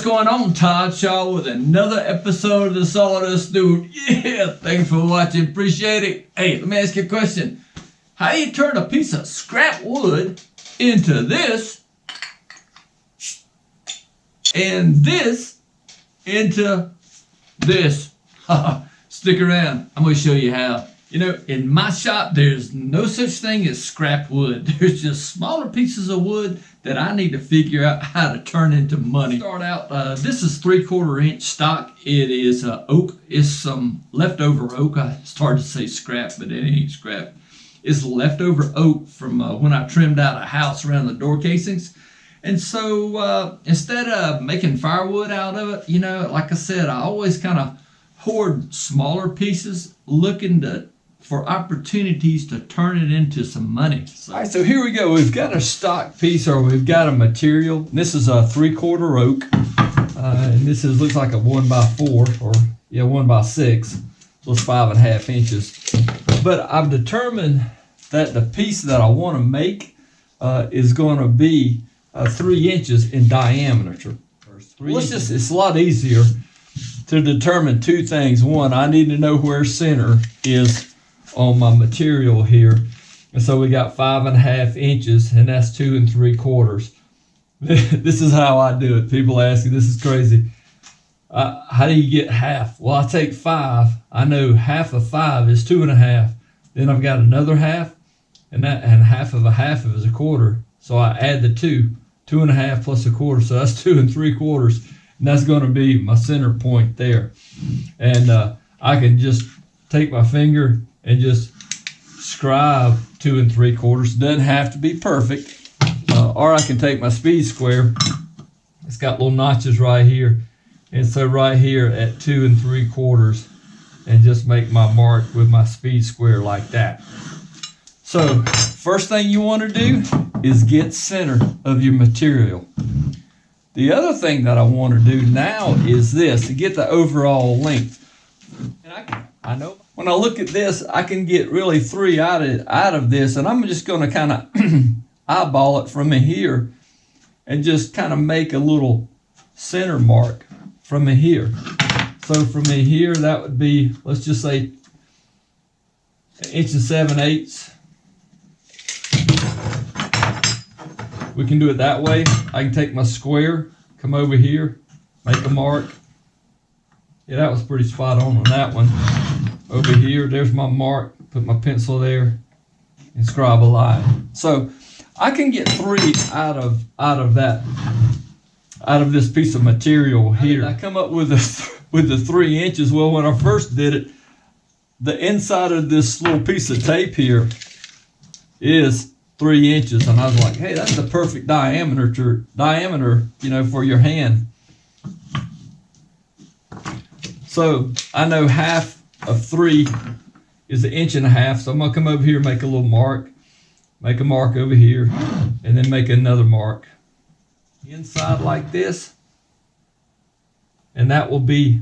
what's going on? Todd Shaw with another episode of the Sawdust Dude. Yeah, thanks for watching. Appreciate it. Hey, let me ask you a question. How do you turn a piece of scrap wood into this and this into this? Stick around. I'm going to show you how. You know, in my shop, there's no such thing as scrap wood. There's just smaller pieces of wood that I need to figure out how to turn into money. Start out, this is 3/4 inch stock. It is oak. It's some leftover oak. I started to say scrap, but it ain't scrap. It's leftover oak from when I trimmed out a house around the door casings. And so instead of making firewood out of it, you know, like I said, I always kind of hoard smaller pieces looking for opportunities to turn it into some money. All right, so here we go. We've got a stock piece, or we've got a material. This is a 3/4 oak, and this looks like a 1x4, or 1x6, so it's 5.5 inches. But I've determined that the piece that I want to make is going to be 3 inches in diameter. It's a lot easier to determine two things. One, I need to know where center is on my material here, and so we got 5.5 inches, and that's 2 3/4. This is how I do it. People ask me, this is crazy. How do you get half? Well, I take 5. I know half of 5 is 2.5. Then I've got another half, and half of a half is 1/4. So I add the 2.5 plus 1/4. So that's 2 3/4, and that's going to be my center point there. And I can just take my finger and just scribe 2 3/4. Doesn't have to be perfect. Or I can take my speed square. It's got little notches right here. And so right here at 2 3/4, and just make my mark with my speed square like that. So first thing you want to do is get center of your material. The other thing that I want to do now is this, to get the overall length. And I know when I look at this, I can get really 3 out of this, and I'm just going to kind of eyeball it from here and just kind of make a little center mark from here. So from here, that would be, let's just say 1 7/8 inches. We can do it that way. I can take my square, come over here, make a mark. Yeah, that was pretty spot on that one. Over here, there's my mark. Put my pencil there and scribe a line. So I can get 3 out of this piece of material here. I come up with the 3 inches. Well, when I first did it, the inside of this little piece of tape here is 3 inches, and I was like, hey, that's the perfect diameter, you know, for your hand. So I know half of 3 is 1.5 inches, so I'm gonna come over here and make a little mark, make a mark over here, and then make another mark inside like this, and that will be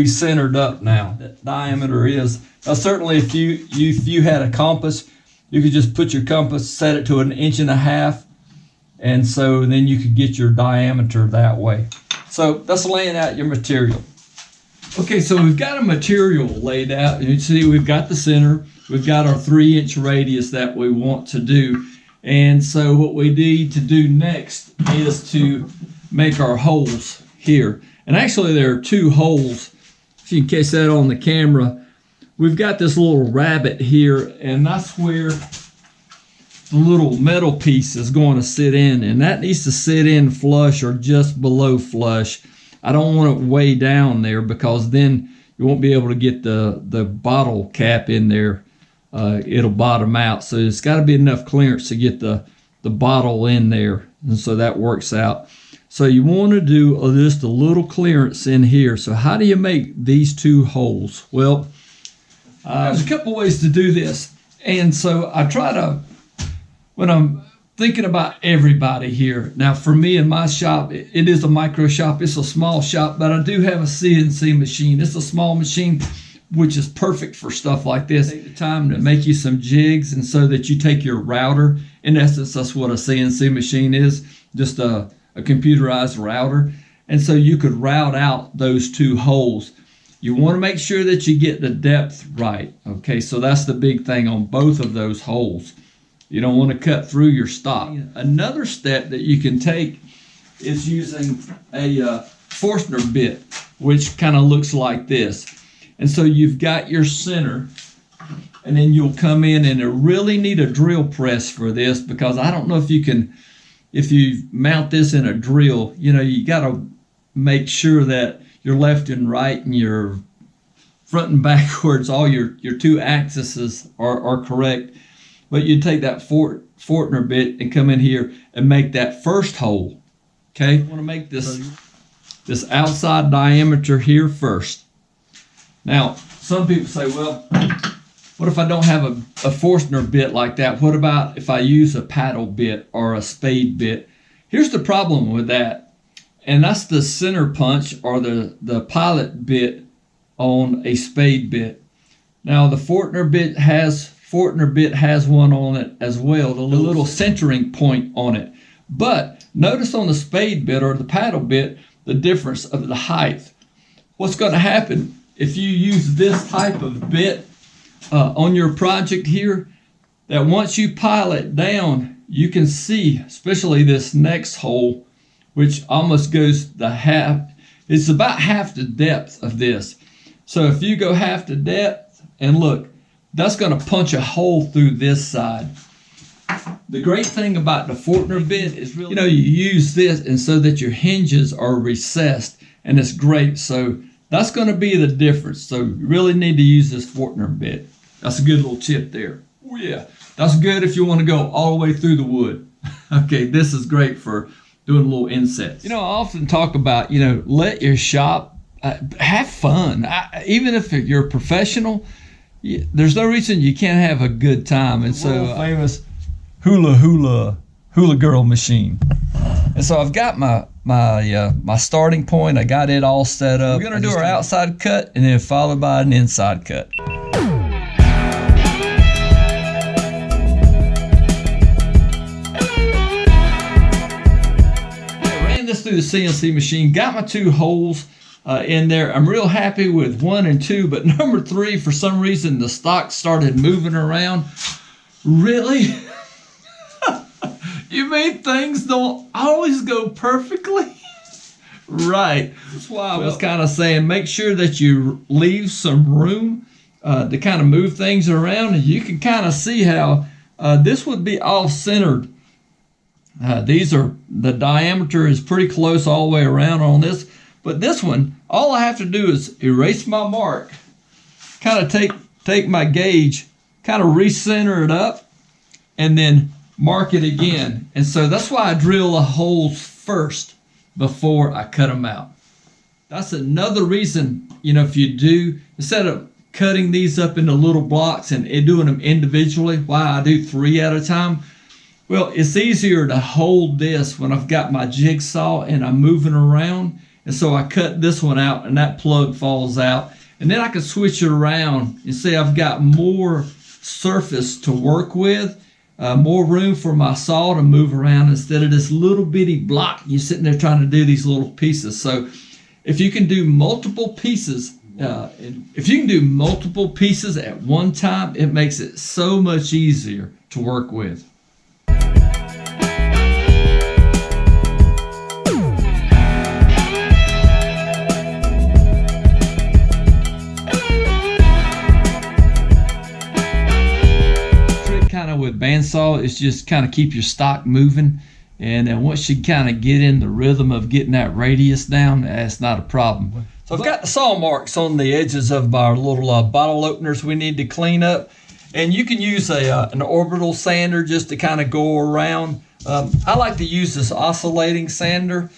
centered up now. That diameter is now, certainly if you had a compass, you could just put your compass, set it to 1.5 inches, and so then you could get your diameter that way. So that's laying out your material. Okay, so we've got a material laid out. You see we've got the center, we've got our 3-inch radius that we want to do. And so what we need to do next is to make our holes here. And actually there are 2 holes, if you can catch that on the camera. We've got this little rabbet here, and that's where the little metal piece is going to sit in, and that needs to sit in flush or just below flush. I don't want it way down there, because then you won't be able to get the bottle cap in there. It'll bottom out. So it's got to be enough clearance to get the bottle in there, and so that works out. So you want to do just a little clearance in here. So how do you make these 2 holes? Well, there's a couple ways to do this, and so I try to, when I'm thinking about everybody here. Now, for me in my shop, it is a micro shop. It's a small shop, but I do have a CNC machine. It's a small machine, which is perfect for stuff like this. Take the time to make you some jigs, and so that you take your router. In essence, that's what a CNC machine is, just a computerized router. And so you could route out those two holes. You want to make sure that you get the depth right. Okay, so that's the big thing on both of those holes. You don't want to cut through your stock. Another step that you can take is using a Forstner bit, which kind of looks like this. And so you've got your center, and then you'll come in, and you really need a drill press for this, because I don't know if you mount this in a drill, you got to make sure that your left and right and your front and backwards, all your two axes are correct. But you take that Forstner bit and come in here and make that first hole. Okay, you want to make this outside diameter here first. Now, some people say, well, what if I don't have a Forstner bit like that? What about if I use a paddle bit or a spade bit? Here's the problem with that, and that's the center punch or the pilot bit on a spade bit. Now, the Forstner bit has one on it as well, the little centering point on it. But notice on the spade bit or the paddle bit, the difference of the height. What's going to happen if you use this type of bit on your project here, that once you pile it down, you can see, especially this next hole, which almost goes it's about half the depth of this. So if you go half the depth, and look, that's going to punch a hole through this side. The great thing about the Forstner bit is really, you use this and so that your hinges are recessed, and it's great. So that's going to be the difference. So you really need to use this Forstner bit. That's a good little tip there. Oh yeah, that's good if you want to go all the way through the wood. Okay, this is great for doing little insets. I often talk about, let your shop have fun. Even if you're a professional, there's no reason you can't have a good time. And so famous hula girl machine. And so I've got my starting point. I got it all set up. We're gonna do our outside cut, and then followed by an inside cut. Through the CNC machine, got my two holes in there. I'm real happy with 1 and 2, but number 3, for some reason, the stock started moving around. Really? You mean things don't always go perfectly? Right. That's why I was kind of saying, make sure that you leave some room to kind of move things around, and you can kind of see how this would be off-centered. The diameter is pretty close all the way around on this, but this one, all I have to do is erase my mark, kind of take my gauge, kind of recenter it up, and then mark it again. And so that's why I drill the holes first before I cut them out. That's another reason, if you do, instead of cutting these up into little blocks and doing them individually, why I do 3 at a time. Well, it's easier to hold this when I've got my jigsaw and I'm moving around. And so I cut this one out and that plug falls out. And then I can switch it around and see I've got more surface to work with, more room for my saw to move around instead of this little bitty block. You're sitting there trying to do these little pieces. So if you can do multiple pieces, at one time, it makes it so much easier to work with. With bandsaw is just kind of keep your stock moving, and then once you kind of get in the rhythm of getting that radius down, that's not a problem. So I've got the saw marks on the edges of our little bottle openers we need to clean up, and you can use an orbital sander just to kind of go around. I like to use this oscillating sander,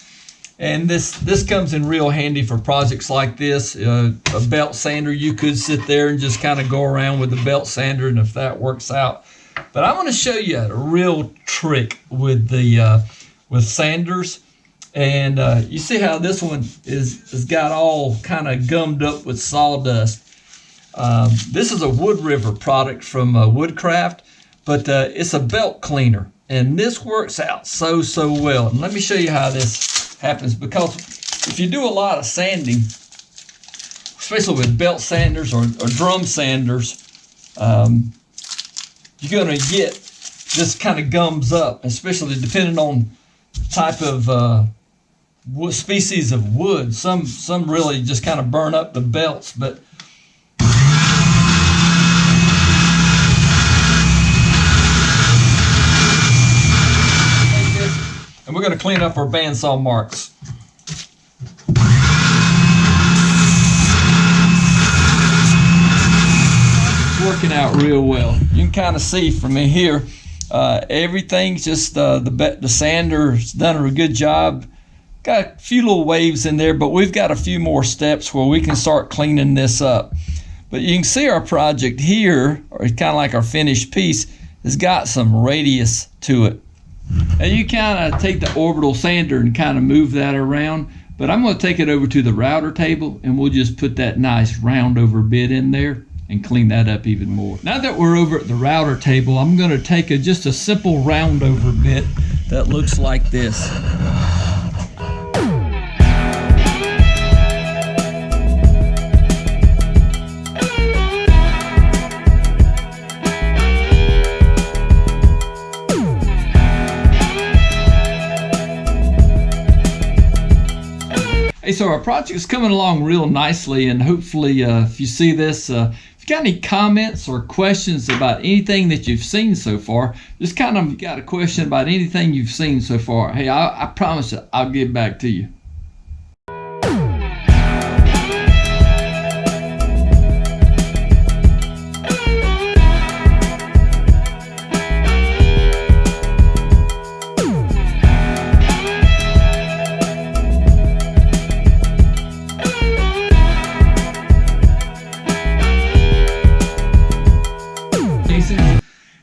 and this comes in real handy for projects like this. A belt sander, you could sit there and just kind of go around with the belt sander, and if that works out. But I want to show you a real trick with sanders, and you see how this one is got all kind of gummed up with sawdust. This is a Wood River product from Woodcraft, but it's a belt cleaner, and this works out so well. And let me show you how this happens, because if you do a lot of sanding, especially with belt sanders or drum sanders, you're going to get this kind of gums up, especially depending on type of species of wood. Some really just kind of burn up the belts, but and we're going to clean up our bandsaw marks. It's working out real well. You can kind of see from in here, everything's just the sander's done a good job. Got a few little waves in there, but we've got a few more steps where we can start cleaning this up. But you can see our project here, or kind of like our finished piece, has got some radius to it. And you kind of take the orbital sander and kind of move that around, but I'm going to take it over to the router table and we'll just put that nice round over bit in there and clean that up even more. Now that we're over at the router table, I'm going to take just a simple round over bit that looks like this. Hey, so our project is coming along real nicely, and hopefully if you see this, if you got any comments or questions about anything that you've seen so far, just kind of got a question about anything you've seen so far, hey, I promise you, I'll get back to you.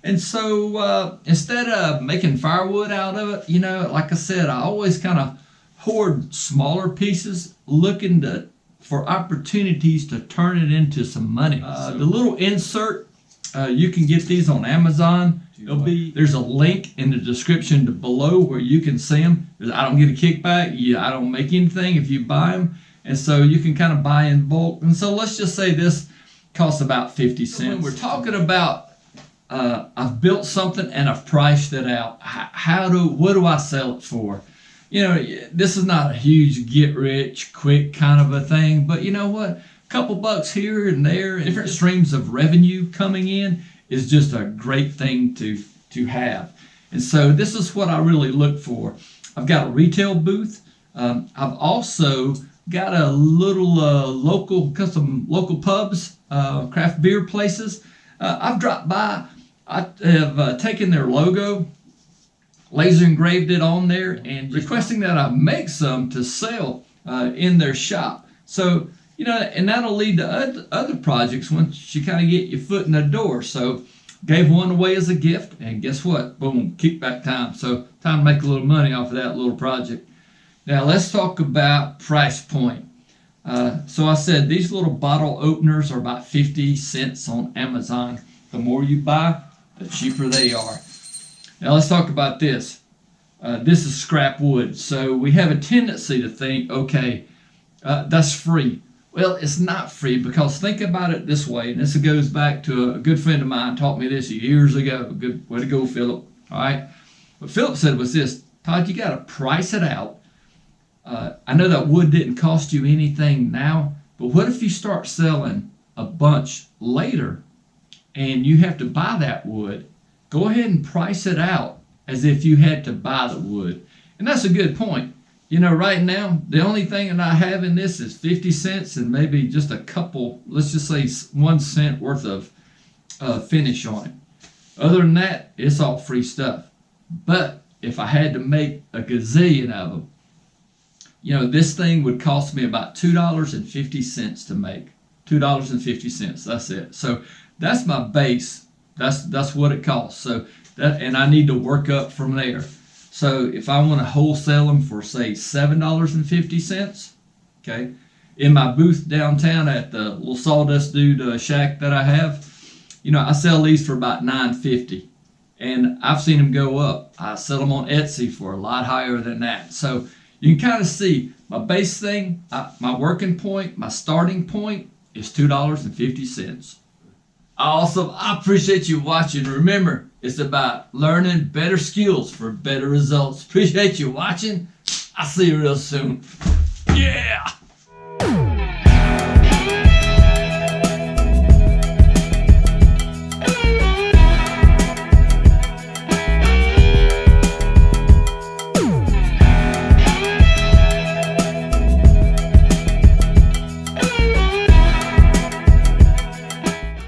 And so instead of making firewood out of it, you know, like I said, I always kind of hoard smaller pieces, looking for opportunities to turn it into some money. The little insert, you can get these on Amazon. There's a link in the description below where you can see them. I don't get a kickback. I don't make anything if you buy them. And so you can kind of buy in bulk. And so let's just say this costs about 50 cents. When we're talking about I've built something and I've priced it out. What do I sell it for? You know, this is not a huge get rich quick kind of a thing, but you know what? A couple bucks here and there, different streams of revenue coming in is just a great thing to have. And so this is what I really look for. I've got a retail booth. I've also got a little some local pubs, craft beer places. I've dropped by. I have taken their logo, laser engraved it on there, and requesting that I make some to sell in their shop. So, you know, and that'll lead to other projects once you kind of get your foot in the door. So, gave one away as a gift, and guess what? Boom, kickback time. So, time to make a little money off of that little project. Now, let's talk about price point. So I said these little bottle openers are about 50 cents on Amazon. The more you buy, the cheaper they are. Now let's talk about this. This is scrap wood. So we have a tendency to think, okay, that's free. Well, it's not free, because think about it this way, and this goes back to a good friend of mine taught me this years ago. Good way to go, Philip. All right. What Philip said was this: Todd, you got to price it out. I know that wood didn't cost you anything now, but what if you start selling a bunch later and you have to buy that wood? Go ahead and price it out as if you had to buy the wood. And that's a good point. You know, right now, the only thing that I have in this is 50 cents and maybe just a couple, let's just say 1 cent worth of finish on it. Other than that, it's all free stuff. But if I had to make a gazillion of them, you know, this thing would cost me about $2.50 to make. $2.50, that's it. So that's my base. That's what it costs. So that, and I need to work up from there. So if I want to wholesale them for say $7.50, okay, in my booth downtown at the little sawdust dude shack that I have. You know, I sell these for about $9.50, and I've seen them go up. I sell them on Etsy for a lot higher than that. So you can kind of see my base thing, my working point, my starting point is $2.50. Awesome. I appreciate you watching. Remember, it's about learning better skills for better results. Appreciate you watching. I'll see you real soon. Yeah.